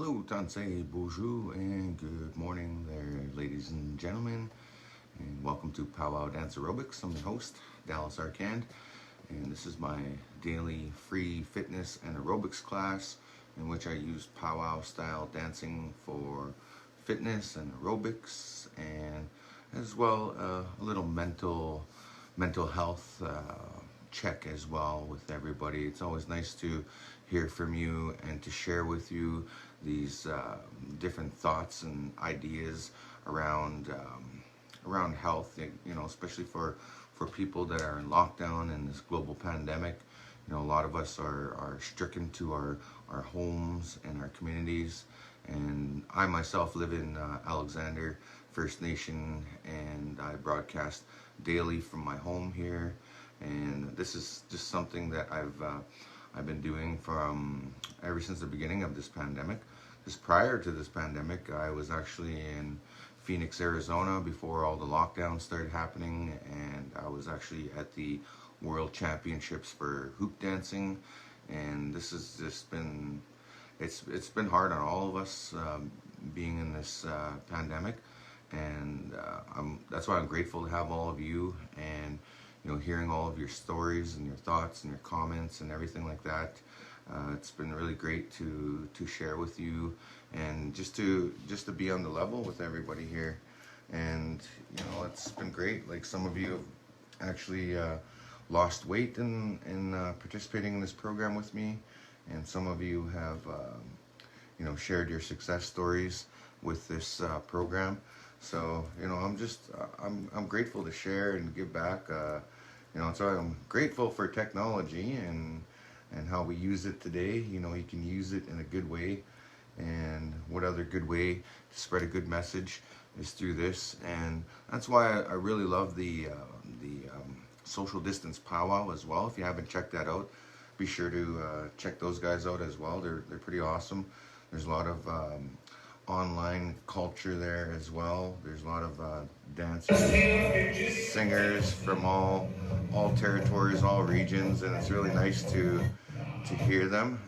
Hello, Tansei, bonjour, and good morning there, ladies and gentlemen, and welcome to Pow-wow Dance Aerobics. I'm the host, Dallas Arcand, and this is my daily free fitness and aerobics class in which I use powwow style dancing for fitness and aerobics, and as well a little mental health check as well with everybody. It's always nice to hear from you and to share with you these different thoughts and ideas around health, especially for people that are in lockdown in this global pandemic. A lot of us are stricken to our homes and our communities, and I myself live in Alexander First Nation, and I broadcast daily from my home here, and this is just something that I've been doing from ever since the beginning of this pandemic. Just prior to this pandemic, I was actually in Phoenix, Arizona before all the lockdowns started happening, and I was actually at the World Championships for hoop dancing, and this has just been, it's been hard on all of us being in this pandemic, and that's why I'm grateful to have all of you, and hearing all of your stories and your thoughts and your comments and everything like that. It's been really great to share with you, and just to be on the level with everybody here. And it's been great. Like, some of you have actually lost weight in participating in this program with me, and some of you have shared your success stories with this program. So I'm grateful to share and give back. So I'm grateful for technology and how we use it today. You can use it in a good way, and what other good way to spread a good message is through this. And that's why I really love the social distance powwow as well. If you haven't checked that out, be sure to check those guys out as well. They're pretty awesome. There's a lot of online culture there as well. There's a lot of dancers, singers from all territories, all regions, and it's really nice to hear them.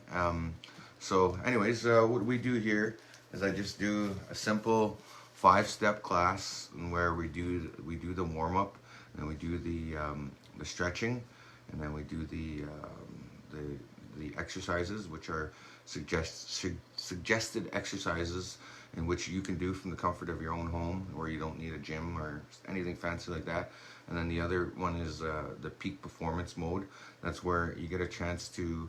So anyways, what we do here is I just do a simple 5-step class where we do the warm-up, and we do the stretching, and then we do the exercises, which are suggested exercises in which you can do from the comfort of your own home, where you don't need a gym or anything fancy like that. And then the other one is the peak performance mode. That's where you get a chance to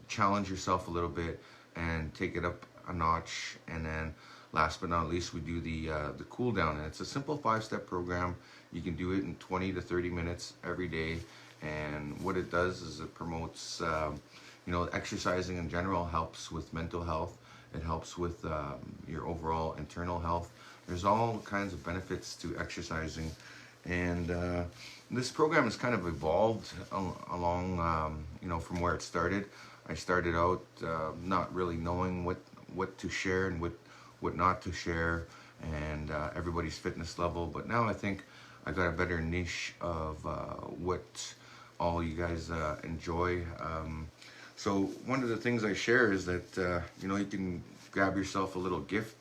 challenge yourself a little bit and take it up a notch. And then last but not least, we do the cool down, and it's a simple 5-step program. You can do it in 20 to 30 minutes every day, and what it does is it promotes exercising in general helps with mental health. It helps with your overall internal health. There's all kinds of benefits to exercising, and this program has kind of evolved along from where it started. I started out not really knowing what to share and what not to share, and everybody's fitness level, but now I think I got a better niche of what all you guys enjoy. So one of the things I share is that you can grab yourself a little gift,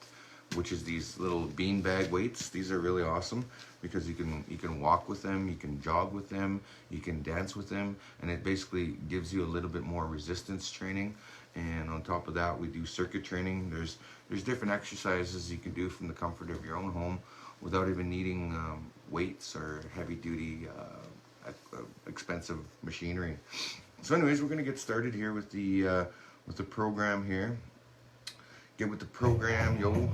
which is these little beanbag weights. These are really awesome because you can walk with them, you can jog with them, you can dance with them, and it basically gives you a little bit more resistance training. And on top of that, we do circuit training. There's different exercises you can do from the comfort of your own home without even needing weights or heavy duty expensive machinery. So anyways, we're going to get started here with the program here. Get with the program, yo.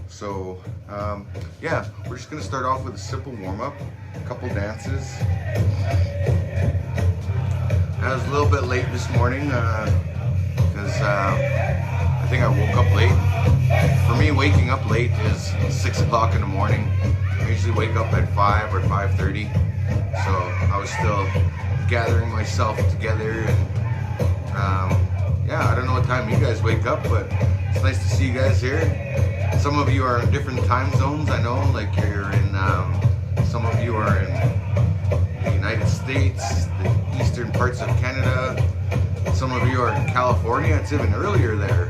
So we're just going to start off with a simple warm-up, a couple dances. I was a little bit late this morning because I think I woke up late. For me, waking up late is 6 o'clock in the morning. I usually wake up at 5 or 5:30, so I was still gathering myself together, and I don't know what time you guys wake up, but it's nice to see you guys here. Some of you are in different time zones. I know, like you're in some of you are in the United States, the eastern parts of Canada. Some of you are in California. It's even earlier there.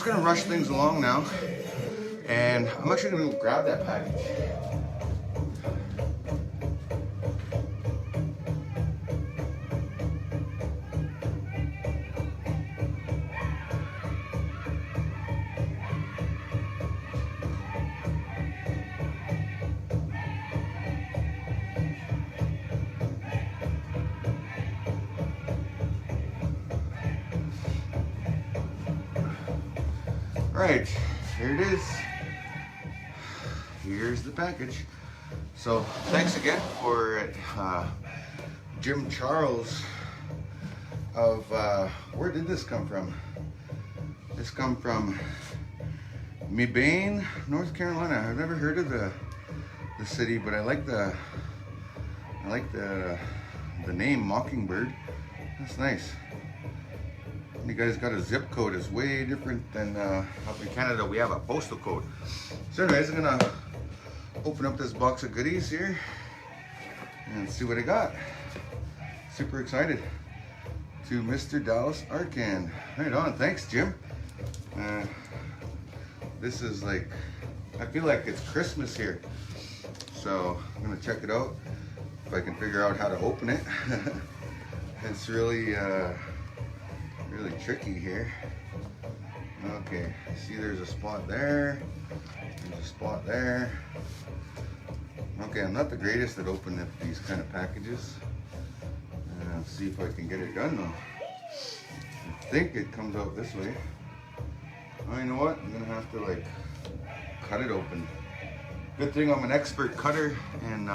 just gonna rush things along now, and I'm actually gonna go grab that package. Right, here it is. Here's the package. So thanks again for Jim Charles of, where did this come from? This come from Mebane, North Carolina. I've never heard of the city, but I like the name Mockingbird. That's nice. You guys got a zip code. It's way different than up in Canada. We have a postal code. So anyways, I'm gonna open up this box of goodies here and see what I got. Super excited. To Mr. Dallas Arcand. Right on. Thanks, Jim. This is like, I feel like it's Christmas here. So I'm gonna check it out if I can figure out how to open it. It's really really tricky here. Okay, see there's a spot there, there's a spot there. Okay, I'm not the greatest at opening up these kind of packages. Let's see if I can get it done though. I think it comes out this way. Oh, you know what? I'm gonna have to like cut it open. Good thing I'm an expert cutter and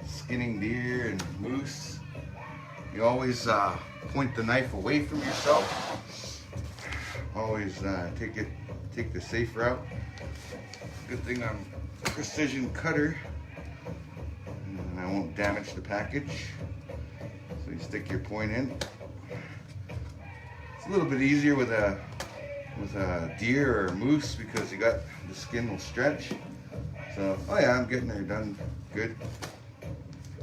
skinning deer and moose. You always point the knife away from yourself. Always take the safe route. Good thing I'm a precision cutter, and I won't damage the package. So you stick your point in. It's a little bit easier with a deer or a moose because you got the skin will stretch. So, oh yeah, I'm getting there done good.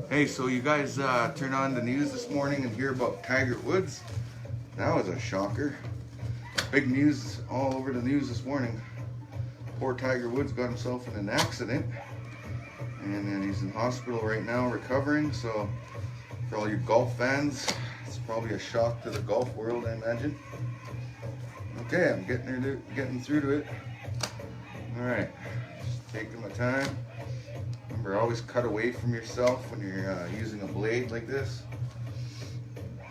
Hey, so you guys turn on the news this morning and hear about Tiger Woods. That was a shocker. Big news all over the news this morning. Poor Tiger Woods got himself in an accident, and then he's in hospital right now recovering. So for all you golf fans, it's probably a shock to the golf world, I imagine. Okay, I'm getting through to it. All right, just taking my time. Remember, always cut away from yourself when you're using a blade like this.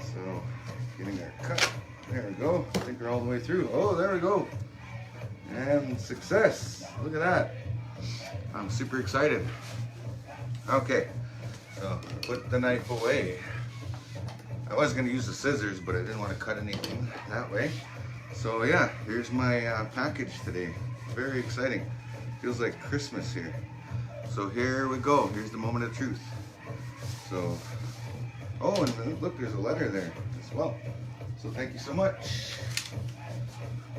So, getting our cut. There we go. I think we're all the way through. Oh, there we go. And success. Look at that. I'm super excited. Okay, so put the knife away. I was going to use the scissors, but I didn't want to cut anything that way. So yeah, here's my package today. Very exciting. Feels like Christmas here. So here we go. Here's the moment of truth. So, oh, and look, there's a letter there as well. So thank you so much.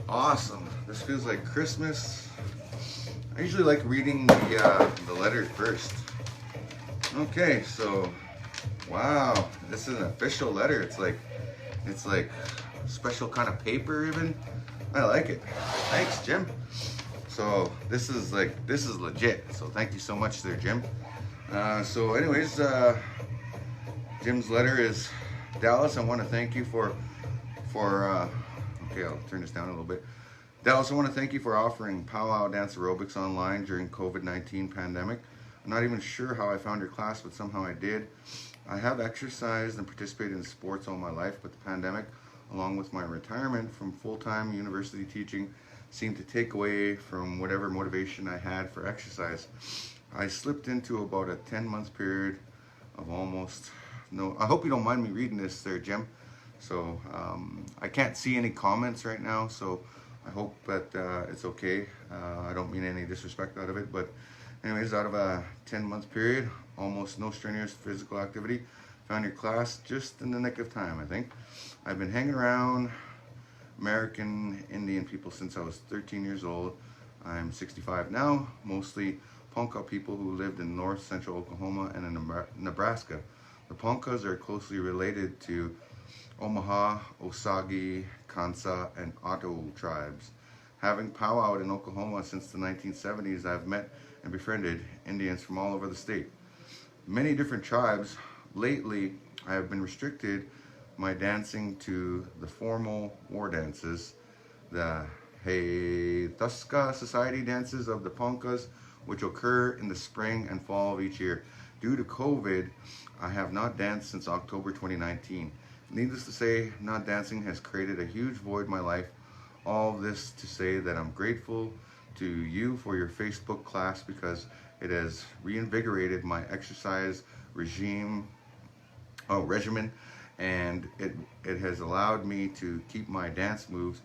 Awesome. This feels like Christmas. I usually like reading the letter first. Okay, so wow, this is an official letter. It's like special kind of paper even. I like it. Thanks, Jim. So this is legit. So thank you so much there, Jim. So anyways, Jim's letter is, Dallas, I want to thank you for okay, I'll turn this down a little bit. Dallas, I want to thank you for offering Pow-wow Dance Aerobics online during COVID-19 pandemic. I'm not even sure how I found your class, but somehow I did. I have exercised and participated in sports all my life, but the pandemic, along with my retirement from full-time university teaching, seemed to take away from whatever motivation I had for exercise. I slipped into about a 10-month period of almost no. I hope you don't mind me reading this there, Jim. So I can't see any comments right now, so I hope that it's okay. I don't mean any disrespect out of it, but anyways, out of a 10-month period, almost no strenuous physical activity, found your class just in the nick of time, I think. I've been hanging around American Indian people since I was 13 years old. I'm 65 now, mostly Ponca people who lived in north central Oklahoma and in Nebraska. The Poncas are closely related to Omaha, Osage, Kansa, and Ottawa tribes. Having powwowed in Oklahoma since the 1970s, I've met and befriended Indians from all over the state. Many different tribes. Lately, I have been restricted my dancing to the formal war dances, the Tuska society dances of the Ponkas, which occur in the spring and fall of each year. Due to COVID, I have not danced since October 2019. Needless to say, not dancing has created a huge void in my life. All this to say that I'm grateful to you for your Facebook class because it has reinvigorated my exercise regimen, and it has allowed me to keep my dance moves,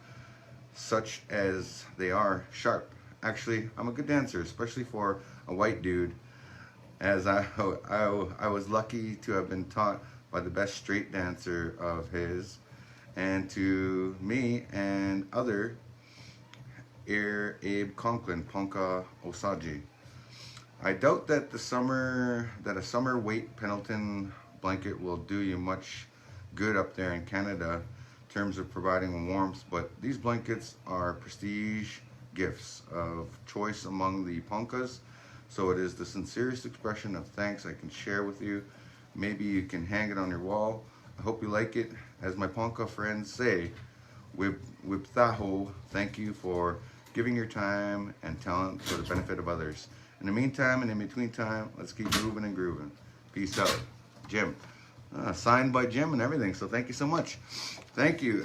such as they are, sharp. Actually, I'm a good dancer, especially for a white dude, as I was lucky to have been taught by the best straight dancer of his, and to me and other Abe Conklin, Ponca Osage. I doubt that a summer weight Pendleton blanket will do you much good up there in Canada in terms of providing warmth, but these blankets are prestige gifts of choice among the Poncas, so it is the sincerest expression of thanks I can share with you. Maybe you can hang it on your wall. I hope you like it. As my Ponca friends say, Wibthaho, thank you for giving your time and talent for the benefit of others. In the meantime and in between time, let's keep moving and grooving. Peace out. Jim. Signed by Jim and everything, so thank you so much. Thank you.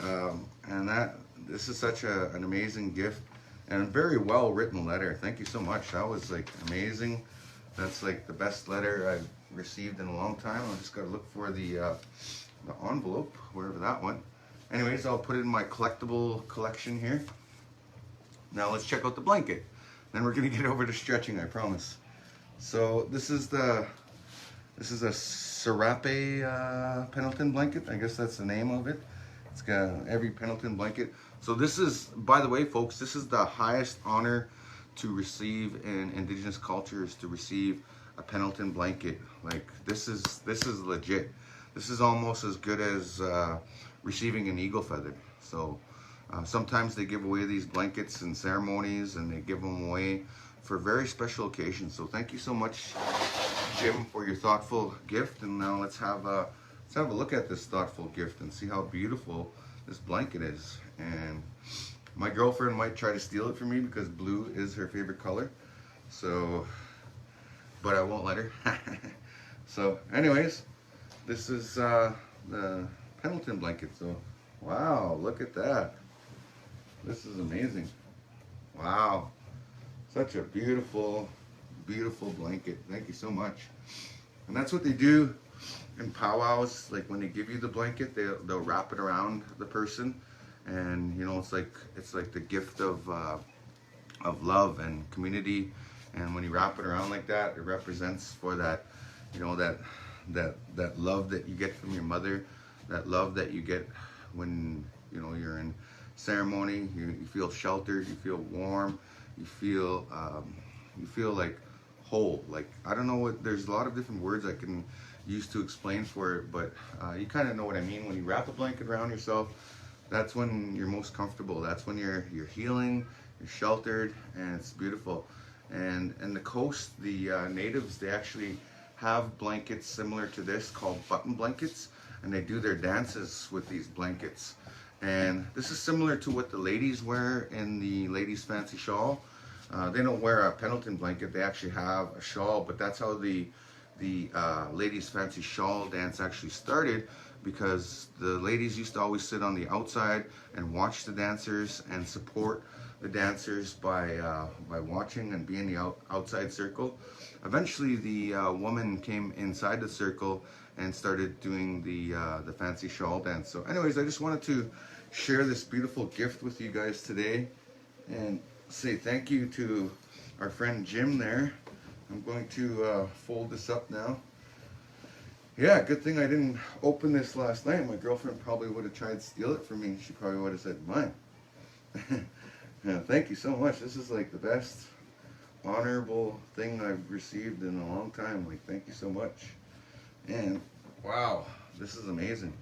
This is such an amazing gift and a very well written letter. Thank you so much. That was like amazing. That's like the best letter I've received in a long time. I just got to look for the envelope, wherever that went. Anyways, I'll put it in my collectible collection here. Now let's check out the blanket. Then we're gonna get over to stretching, I promise. So this is a Serape Pendleton blanket. I guess that's the name of it. It's got every Pendleton blanket. So this is, by the way, folks, this is the highest honor to receive in Indigenous cultures, to receive a Pendleton blanket. Like this is legit. This is almost as good as receiving an eagle feather. So sometimes they give away these blankets in ceremonies, and they give them away for very special occasions. So thank you so much, Jim, for your thoughtful gift. And now let's have a look at this thoughtful gift and see how beautiful this blanket is. And my girlfriend might try to steal it from me because blue is her favorite color. So, but I won't let her. So anyways, this is the Pendleton blanket. So wow, look at that. This is amazing. Wow. Such a beautiful, beautiful blanket. Thank you so much. And that's what they do in powwows. Like when they give you the blanket, they'll wrap it around the person, and you know, it's like the gift of love and community. And when you wrap it around like that, it represents for that, you know, that love that you get from your mother, that love that you get when, you know, you're in ceremony. You feel sheltered, you feel warm, you feel like whole. Like, I don't know what, there's a lot of different words I can use to explain for it, but you kind of know what I mean. When you wrap a blanket around yourself, that's when you're most comfortable. That's when you're healing, you're sheltered, and it's beautiful. And the coast, the natives, they actually have blankets similar to this called button blankets, and they do their dances with these blankets. And this is similar to what the ladies wear in the ladies' fancy shawl. They don't wear a Pendleton blanket, they actually have a shawl, but that's how the ladies' fancy shawl dance actually started, because the ladies used to always sit on the outside and watch the dancers and support the dancers by watching and being the outside circle. Eventually the woman came inside the circle and started doing the fancy shawl dance. So anyways, I just wanted to share this beautiful gift with you guys today and say thank you to our friend Jim there. I'm going to fold this up now. Yeah, good thing I didn't open this last night. My girlfriend probably would have tried to steal it from me. She probably would have said, mine. Yeah, thank you so much. This is like the best honorable thing I've received in a long time. Like, thank you so much. And wow, this is amazing.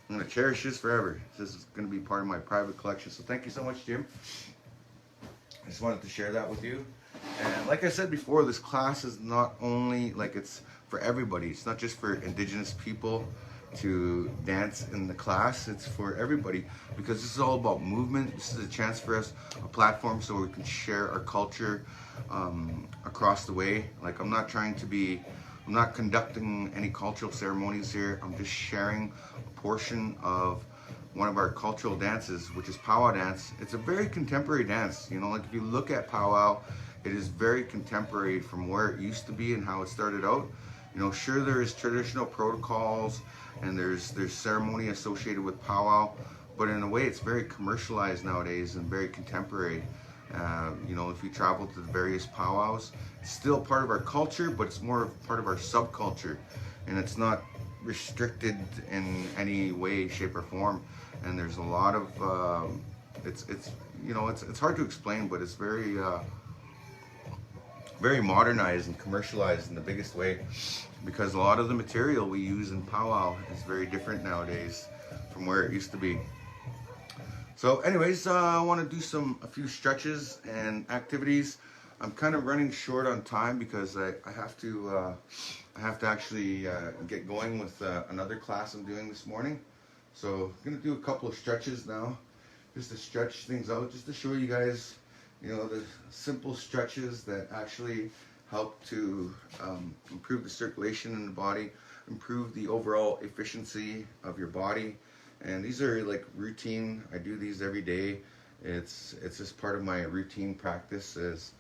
I'm gonna cherish this forever. This is gonna be part of my private collection. So thank you so much, Jim. I just wanted to share that with you. And like I said before, this class is not only like it's for everybody. It's not just for Indigenous people to dance in the class. It's for everybody because this is all about movement. This is a chance for us, a platform so we can share our culture across the way. Like I'm not conducting any cultural ceremonies here. I'm just sharing a portion of one of our cultural dances, which is powwow dance. It's a very contemporary dance. You know, like if you look at powwow, it is very contemporary from where it used to be and how it started out. You know, sure there is traditional protocols and there's ceremony associated with powwow, but in a way it's very commercialized nowadays and very contemporary. You know, if you travel to the various powwows, it's still part of our culture, but it's more part of our subculture, and it's not restricted in any way, shape, or form. And there's a lot of it's you know it's hard to explain, but it's very very modernized and commercialized in the biggest way, because a lot of the material we use in powwow is very different nowadays from where it used to be. So anyways, I want to do a few stretches and activities. I'm kind of running short on time because I have to actually get going with another class I'm doing this morning. So I'm gonna do a couple of stretches now, just to stretch things out, just to show you guys, you know, the simple stretches that actually help to improve the circulation in the body, improve the overall efficiency of your body. And these are like routine. I do these every day. It's just part of my routine practice as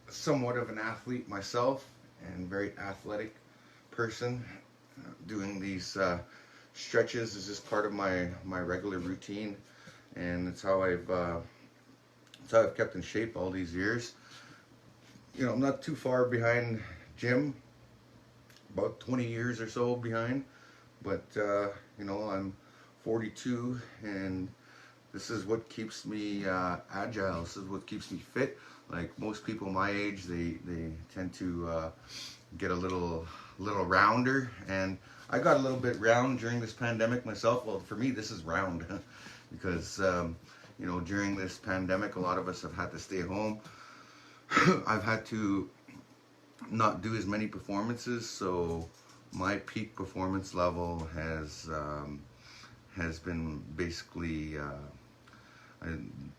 somewhat of an athlete myself and very athletic person. Doing these stretches is just part of my regular routine, and it's how I've kept in shape all these years. You know, I'm not too far behind Jim, about 20 years or so behind, but you know, I'm 42, and this is what keeps me agile. This is what keeps me fit. Like most people my age, they tend to get a little rounder, and I got a little bit round during this pandemic myself. Well, for me, this is round because you know, during this pandemic, a lot of us have had to stay home. I've had to not do as many performances, so my peak performance level has been basically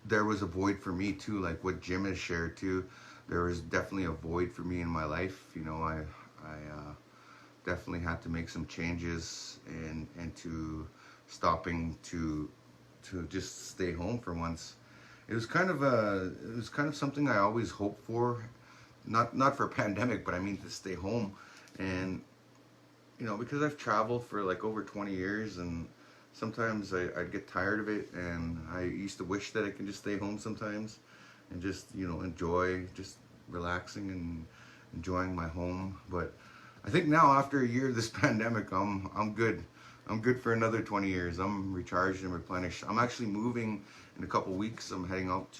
there was a void for me too, like what Jim has shared too. There was definitely a void for me in my life. You know, I definitely had to make some changes and to stopping to just stay home for once. It was kind of something I always hoped for, not for a pandemic, but I mean to stay home. And you know, because I've traveled for like over 20 years, and sometimes I'd get tired of it, and I used to wish that I could just stay home sometimes and just, you know, enjoy just relaxing and enjoying my home. But I think now, after a year of this pandemic, I'm good. I'm good for another 20 years. I'm recharged and replenished. I'm actually moving in a couple weeks. I'm heading out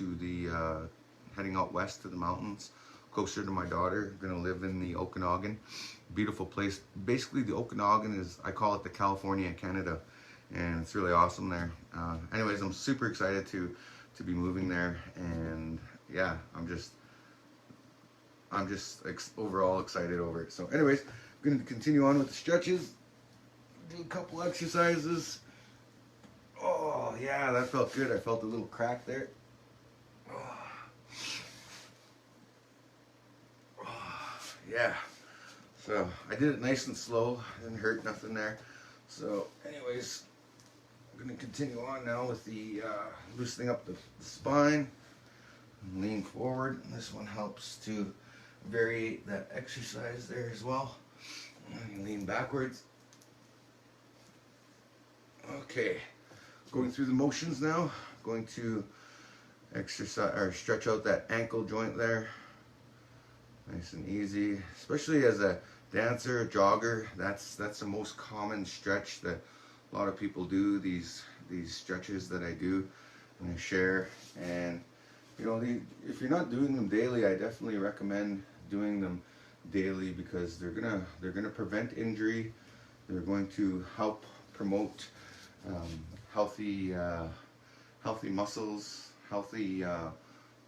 west to the mountains, closer to my daughter. I'm gonna live in the Okanagan. Beautiful place. Basically, the Okanagan is, I call it the California of Canada, and it's really awesome there. Anyways, I'm super excited to be moving there, and yeah, I'm just overall excited over it. So anyways, I'm gonna continue on with the stretches, do a couple exercises. Oh yeah, that felt good. I felt a little crack there. Yeah, so I did it nice and slow. Didn't hurt nothing there. So anyways, I'm going to continue on now with the loosening up the spine. Lean forward. This one helps to vary that exercise there as well. Lean backwards. Okay, going through the motions now. Going to exercise or stretch out that ankle joint there. Nice and easy, especially as a dancer, a jogger. That's the most common stretch that a lot of people do. These stretches that I do and I share, and you know, if you're not doing them daily, I definitely recommend doing them daily, because they're gonna prevent injury. They're going to help promote healthy muscles, healthy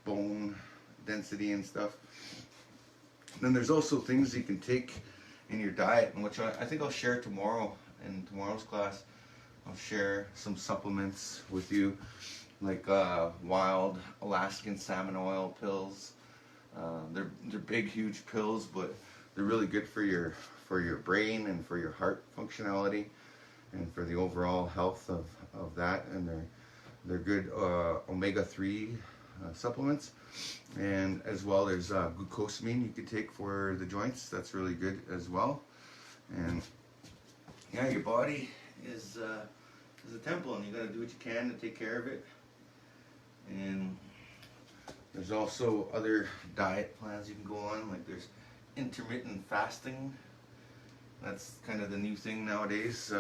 bone density and stuff. Then there's also things you can take in your diet, which I think I'll share tomorrow in tomorrow's class. I'll share some supplements with you, like wild Alaskan salmon oil pills. They're big, huge pills, but they're really good for your brain and for your heart functionality and for the overall health of that. And they're good omega-3 supplements. And as well, there's glucosamine you could take for the joints. That's really good as well. And yeah, your body is a temple, and you got to do what you can to take care of it. And there's also other diet plans you can go on, like there's intermittent fasting. That's kind of the new thing nowadays.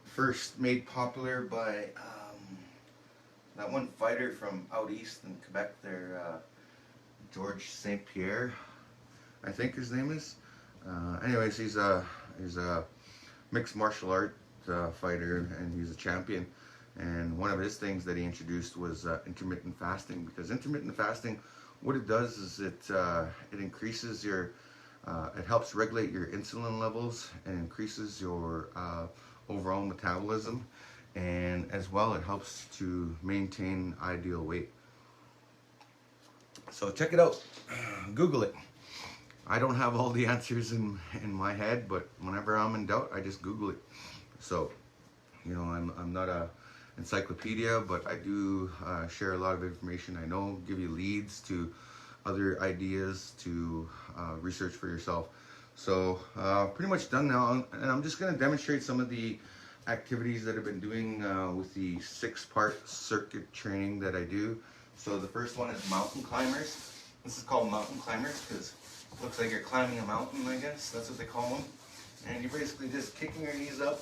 First made popular by that one fighter from out east in Quebec there, George St. Pierre, I think his name is. Anyways, he's a mixed martial art fighter, and he's a champion. And one of his things that he introduced was intermittent fasting, because intermittent fasting, what it does is it increases your, it helps regulate your insulin levels and increases your overall metabolism, and as well it helps to maintain ideal weight. So check it out, Google it. I don't have all the answers in my head, but whenever I'm in doubt, I just Google it. So, you know, I'm not a encyclopedia, but I do share a lot of information. I know, give you leads to other ideas to research for yourself. So pretty much done now, and I'm just going to demonstrate some of the activities that I've been doing with the 6-part circuit training that I do. So the first one is mountain climbers. This is called mountain climbers because it looks like you're climbing a mountain, I guess. That's what they call them. And you're basically just kicking your knees up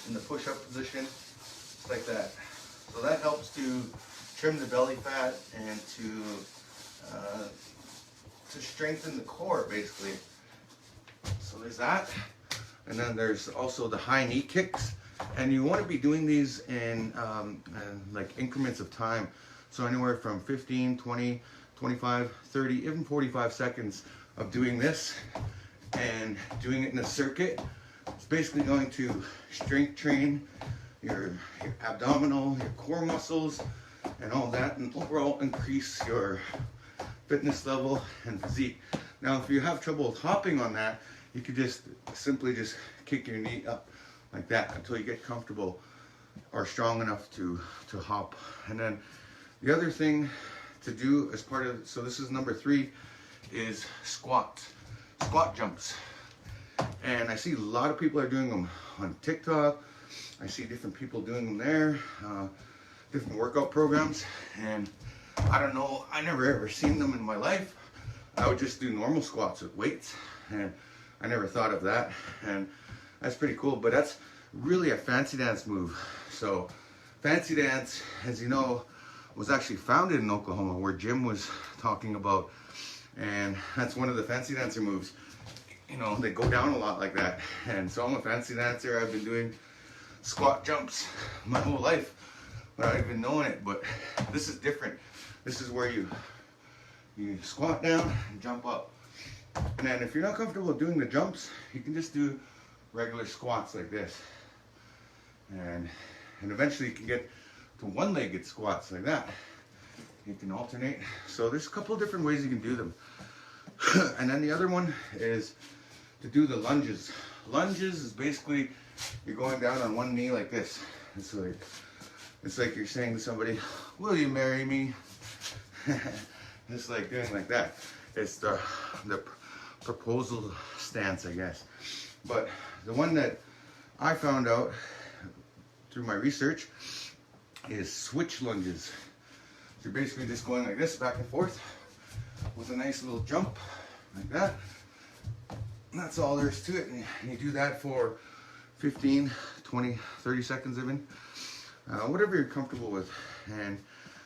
in the push-up position, just like that. So that helps to trim the belly fat and to strengthen the core, basically. So there's that. And then there's also the high knee kicks. And you want to be doing these in like increments of time. So anywhere from 15, 20, 25, 30, even 45 seconds of doing this and doing it in a circuit. It's basically going to strength train your abdominal, your core muscles, and all that, and overall increase your fitness level and physique. Now, if you have trouble hopping on that, you could just simply just kick your knee up like that until you get comfortable or strong enough to hop. And then the other thing to do as part of, so this is number 3, is squat jumps. And I see a lot of people are doing them on TikTok. I see different people doing them there, different workout programs. And I don't know, I never ever seen them in my life. I would just do normal squats with weights, and I never thought of that. And that's pretty cool, but that's really a fancy dance move. So fancy dance, as you know, was actually founded in Oklahoma, where Jim was talking about. And that's one of the fancy dancer moves. You know, they go down a lot like that. And so I'm a fancy dancer. I've been doing squat jumps my whole life without even knowing it. But this is different. This is where you squat down and jump up. And then if you're not comfortable doing the jumps, you can just do regular squats like this. And eventually you can get to one-legged squats like that. You can alternate. So there's a couple different ways you can do them. And then the other one is to do the lunges. Lunges is basically you're going down on one knee like this. It's like you're saying to somebody, "Will you marry me?" Just like doing like that. It's the proposal stance, I guess. But the one that I found out through my research is switch lunges. So you're basically just going like this, back and forth, with a nice little jump, like that. And that's all there is to it. And you do that for 15, 20, 30 seconds even. Whatever you're comfortable with. And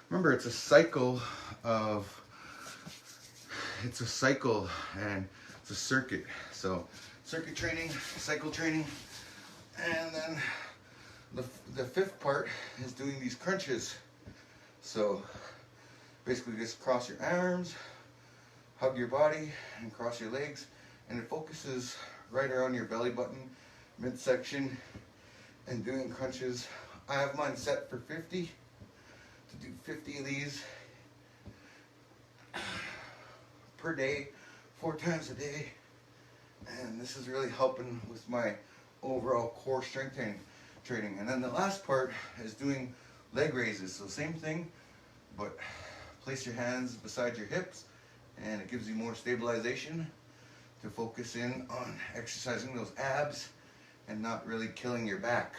remember, it's a cycle and it's a circuit. So circuit training, cycle training, and then The fifth part is doing these crunches. So basically just cross your arms, hug your body, and cross your legs, and it focuses right around your belly button, midsection, and doing crunches. I have mine set for 50, to do 50 of these per day, 4 times a day, and this is really helping with my overall core strength training. And then the last part is doing leg raises. So same thing, but place your hands beside your hips, and it gives you more stabilization to focus in on exercising those abs and not really killing your back.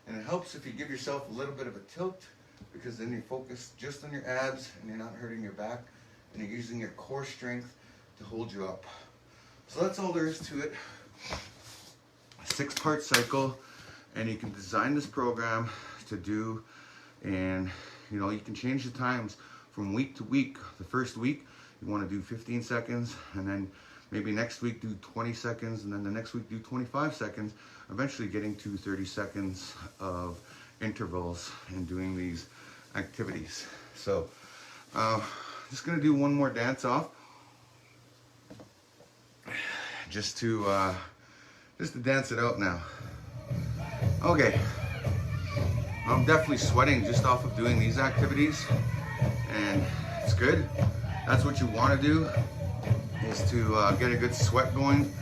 And it helps if you give yourself a little bit of a tilt, because then you focus just on your abs and you're not hurting your back, and you're using your core strength to hold you up. So that's all there is to it. A 6-part cycle, and you can design this program to do, and you know, you can change the times from week to week. The first week you want to do 15 seconds, and then maybe next week do 20 seconds, and then the next week do 25 seconds, eventually getting to 30 seconds of intervals and doing these activities. So just gonna do one more dance off, just to dance it out now. Okay, I'm definitely sweating just off of doing these activities, and it's good. That's what you want to do, is to get a good sweat going,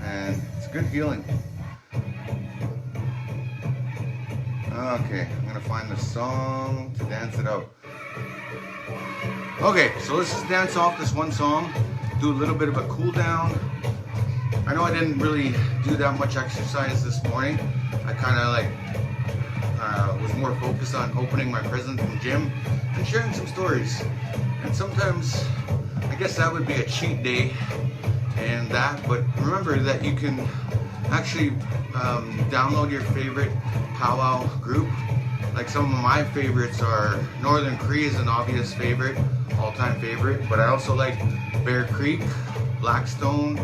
and it's good healing. Okay, I'm gonna find the song to dance it out. Okay, so let's just dance off this one song, do a little bit of a cool down. I know I didn't really do that much exercise this morning. I kind of was more focused on opening my present in the gym and sharing some stories. And sometimes I guess that would be a cheat day and that, but remember that you can actually download your favorite powwow group. Like some of my favorites are Northern Cree is an obvious favorite, all-time favorite, but I also like Bear Creek, Blackstone,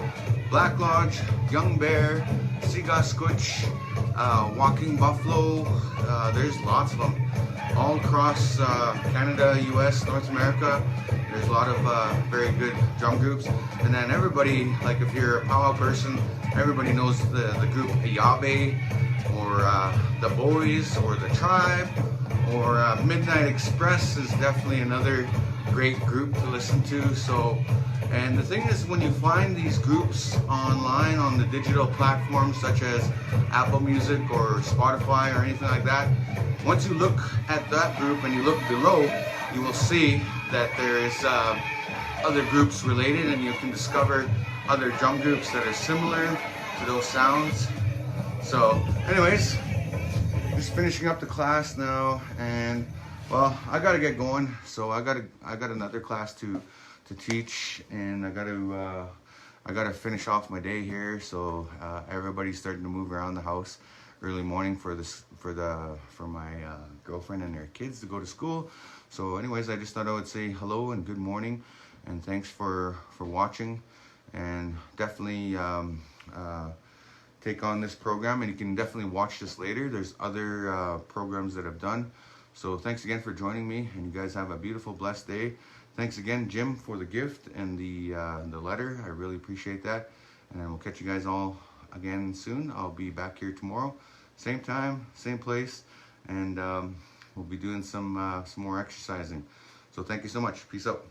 Black Lodge, Young Bear, Seagasquatch, Walking Buffalo. There's lots of them all across Canada, US, North America. There's a lot of very good drum groups. And then everybody, like if you're a powwow person, everybody knows the group Ayabe, or the Boys, or the Tribe, or Midnight Express is definitely another great group to listen to. So, and the thing is, when you find these groups online on the digital platforms such as Apple Music or Spotify or anything like that, once you look at that group and you look below, you will see that there is other groups related, and you can discover other drum groups that are similar to those sounds. So anyways, just finishing up the class now, and well, I gotta get going. So I got another class to teach, and I gotta finish off my day here. So everybody's starting to move around the house early morning for my girlfriend and their kids to go to school. So anyways, I just thought I would say hello and good morning, and thanks for watching, and definitely take on this program, and you can definitely watch this later. There's other programs that I've done. So thanks again for joining me, and you guys have a beautiful, blessed day. Thanks again, Jim, for the gift and the letter. I really appreciate that. And then we'll catch you guys all again soon. I'll be back here tomorrow, same time, same place, and we'll be doing some more exercising. So thank you so much. Peace out.